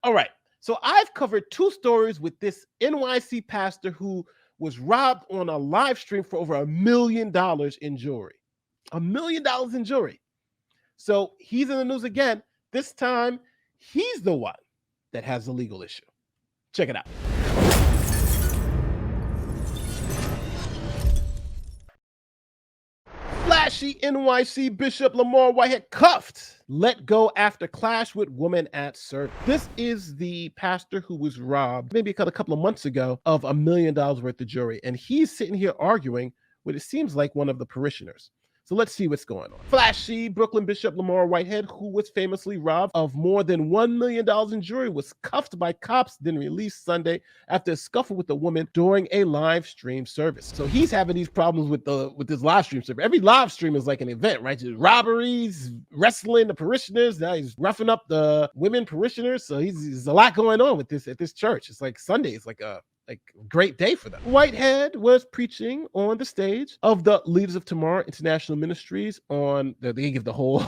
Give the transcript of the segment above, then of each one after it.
All right. So I've covered two stories with this NYC pastor who was robbed on a live stream for over $1 million in jewelry. $1 million in jewelry. So he's in the news again. This time, he's the one that has the legal issue. Check it out. Flashy NYC Bishop Lamor Whitehead cuffed, let go after clash with woman at service. This is the pastor who was robbed maybe a couple of months ago of $1 million worth of jewelry. And he's sitting here arguing with, it seems like, one of the parishioners. So let's see what's going on. Flashy Brooklyn Bishop Lamor Whitehead, who was famously robbed of more than $1 million in jewelry, was cuffed by cops, then released Sunday after a scuffle with a woman during a live stream service. So he's having these problems with this live stream service. Every live stream is like an event, right? Just robberies, wrestling the parishioners. Now he's roughing up the women parishioners. So there's a lot going on with this at this church. It's like Sunday is like a great day for them. Whitehead was preaching on the stage of the Leaders of Tomorrow International Ministries on they give the whole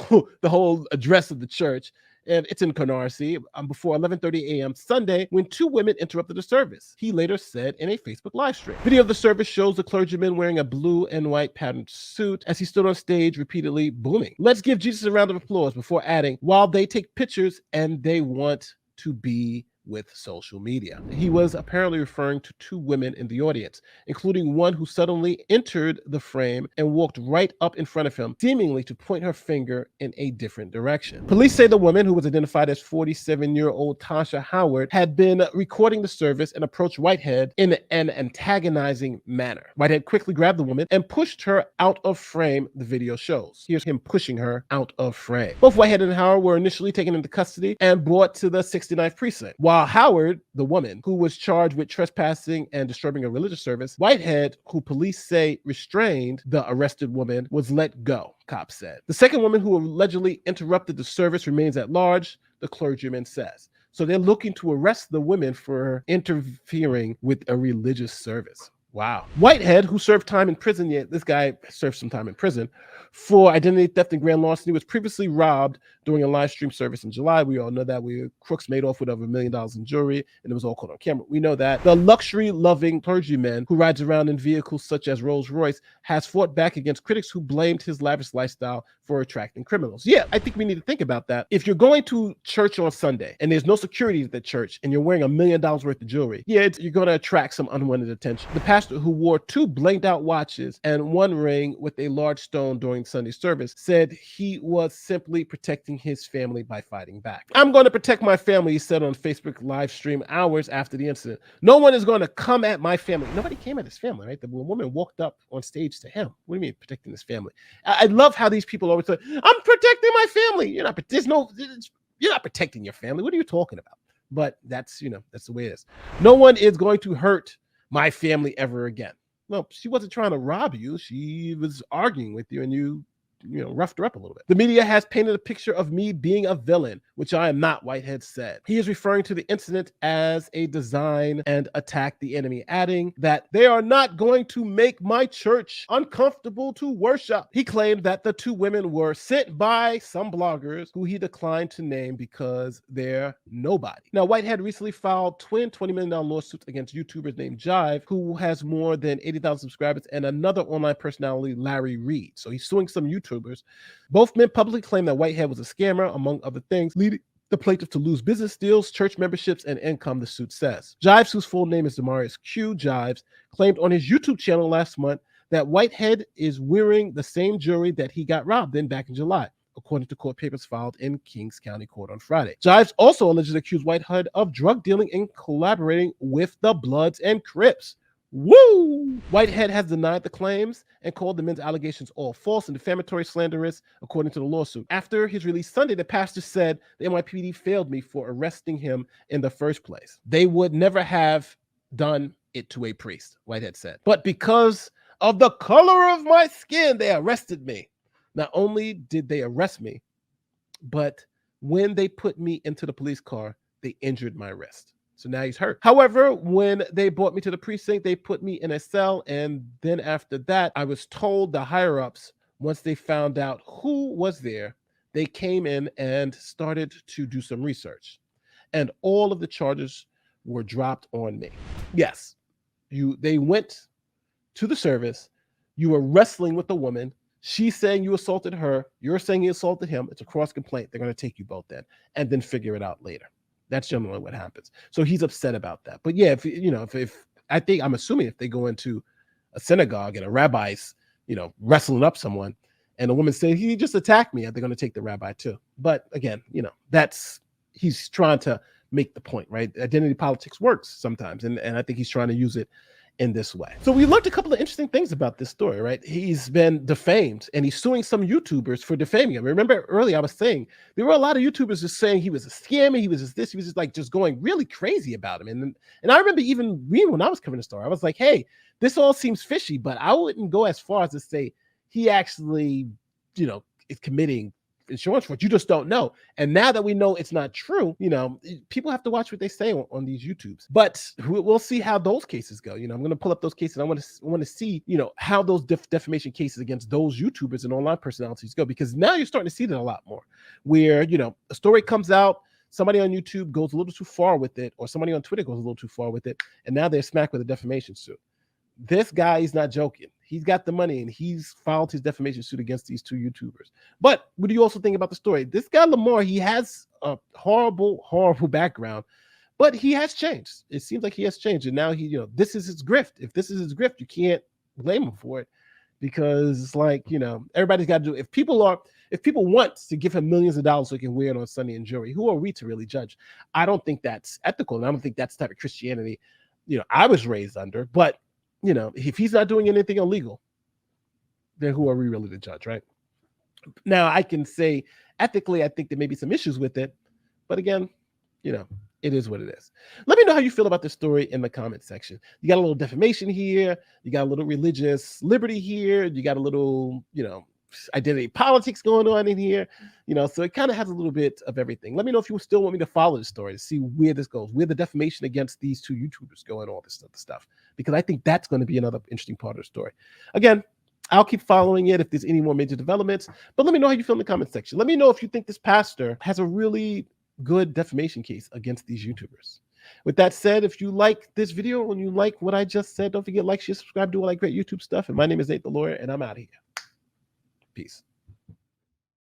the whole address of the church, and it's in Canarsie before 11:30 a.m. Sunday when two women interrupted the service. He later said in a Facebook live stream. Video of the service shows the clergyman wearing a blue and white patterned suit as he stood on stage repeatedly booming, "Let's give Jesus a round of applause," before adding, "while they take pictures and they want to be with social media." He was apparently referring to two women in the audience, including one who suddenly entered the frame and walked right up in front of him, seemingly to point her finger in a different direction. Police say the woman, who was identified as 47-year-old Tasha Howard, had been recording the service and approached Whitehead in an antagonizing manner. Whitehead quickly grabbed the woman and pushed her out of frame, the video shows. Here's him pushing her out of frame. Both Whitehead and Howard were initially taken into custody and brought to the 69th precinct. While Howard, the woman, who was charged with trespassing and disturbing a religious service, Whitehead, who police say restrained the arrested woman, was let go, cops said. The second woman, who allegedly interrupted the service, remains at large, the clergyman says. So they're looking to arrest the women for interfering with a religious service. Wow. Whitehead, who served time in prison, this guy served some time in prison for identity theft and grand larceny, was previously robbed during a live stream service in July. We all know that. Crooks made off with over $1 million in jewelry, and it was all caught on camera. We know that. The luxury-loving clergyman who rides around in vehicles such as Rolls-Royce has fought back against critics who blamed his lavish lifestyle for attracting criminals. Yeah, I think we need to think about that. If you're going to church on Sunday and there's no security at the church and you're wearing $1 million worth of jewelry, you're going to attract some unwanted attention. The pastor, who wore two blanked out watches and one ring with a large stone during Sunday service, said he was simply protecting his family by fighting back. "I'm going to protect my family," he said on Facebook live stream hours after the incident. "No one is going to come at my family." Nobody came at his family, right? The woman walked up on stage to him. What do you mean protecting his family? I love how these people always say, "I'm protecting my family." You're not protecting your family. What are you talking about? But that's the way it is. "No one is going to hurt my family ever again." Well, she wasn't trying to rob you. She was arguing with you, and you roughed her up a little bit. "The media has painted a picture of me being a villain, which I am not," Whitehead said. He is referring to the incident as a design and attack the enemy, adding that they are not going to make my church uncomfortable to worship. He claimed that the two women were sent by some bloggers who he declined to name because they're nobody. Now, Whitehead recently filed twin $20 million lawsuits against YouTubers named Jive, who has more than 80,000 subscribers, and another online personality, Larry Reed. So he's suing some YouTubers. Both men publicly claimed that Whitehead was a scammer, among other things, leading the plaintiff to lose business deals, church memberships, and income, the suit says. Jives, whose full name is Demarius Q. Jives, claimed on his YouTube channel last month that Whitehead is wearing the same jewelry that he got robbed in back in July, according to court papers filed in Kings County Court on Friday. Jives also allegedly accused Whitehead of drug dealing and collaborating with the Bloods and Crips. Woo! Whitehead has denied the claims and called the men's allegations all false and defamatory, slanderous, according to the lawsuit. After his release Sunday, the pastor said the NYPD failed me for arresting him in the first place. "They would never have done it to a priest," Whitehead said. "But because of the color of my skin, they arrested me. Not only did they arrest me, but when they put me into the police car, they injured my wrist." So now he's hurt. "However, when they brought me to the precinct, they put me in a cell. And then after that, I was told the higher-ups, once they found out who was there, they came in and started to do some research. and all of the charges were dropped on me. Yes, they went to the service. You were wrestling with the woman. She's saying you assaulted her. You're saying you assaulted him. It's a cross complaint. They're going to take you both then and then figure it out later. That's generally what happens. So he's upset about that. But yeah, if I think, I'm assuming if they go into a synagogue and a rabbi's, wrestling up someone and the woman says, he just attacked me, they're going to take the rabbi too. But again, he's trying to make the point, right? Identity politics works sometimes. And I think he's trying to use it in this way. So we learned a couple of interesting things about this story, right? He's been defamed and he's suing some YouTubers for defaming him. Remember earlier I was saying there were a lot of YouTubers just saying he was a scammer, he was just this, he was just like just going really crazy about him. And I remember even when I was covering the story, I was like, hey, this all seems fishy, but I wouldn't go as far as to say he actually, is committing insurance fraud. You just don't know. And now that we know it's not true, people have to watch what they say on these YouTubes. But we'll see how those cases go. I'm going to pull up those cases. I want to see, how those defamation cases against those YouTubers and online personalities go, because now you're starting to see that a lot more, where a story comes out, somebody on YouTube goes a little too far with it, or somebody on Twitter goes a little too far with it, and now they're smacked with a defamation suit. This guy is not joking. He's got the money and he's filed his defamation suit against these two YouTubers. But what do you also think about the story? This guy Lamor, he has a horrible, horrible background, but he has changed. It seems like he has changed. And now this is his grift. If this is his grift, you can't blame him for it, because it's like, everybody's got to do it. If people want to give him millions of dollars so he can wear it on Sunday in jewelry, who are we to really judge? I don't think that's ethical. And I don't think that's the type of Christianity, I was raised under. But if he's not doing anything illegal, then who are we really to judge, right? Now, I can say ethically, I think there may be some issues with it. But again, it is what it is. Let me know how you feel about this story in the comment section. You got a little defamation here. You got a little religious liberty here. You got a little, identity politics going on in here. So it kind of has a little bit of everything. Let me know if you still want me to follow the story to see where this goes, where the defamation against these two YouTubers go and all this other stuff, because I think that's going to be another interesting part of the story. Again, I'll keep following it if there's any more major developments, but let me know how you feel in the comment section. Let me know if you think this pastor has a really good defamation case against these YouTubers. With that said, if you like this video and you like what I just said, don't forget, like, share, subscribe, do all that great YouTube stuff. And my name is Nate the Lawyer, and I'm out of here. Peace.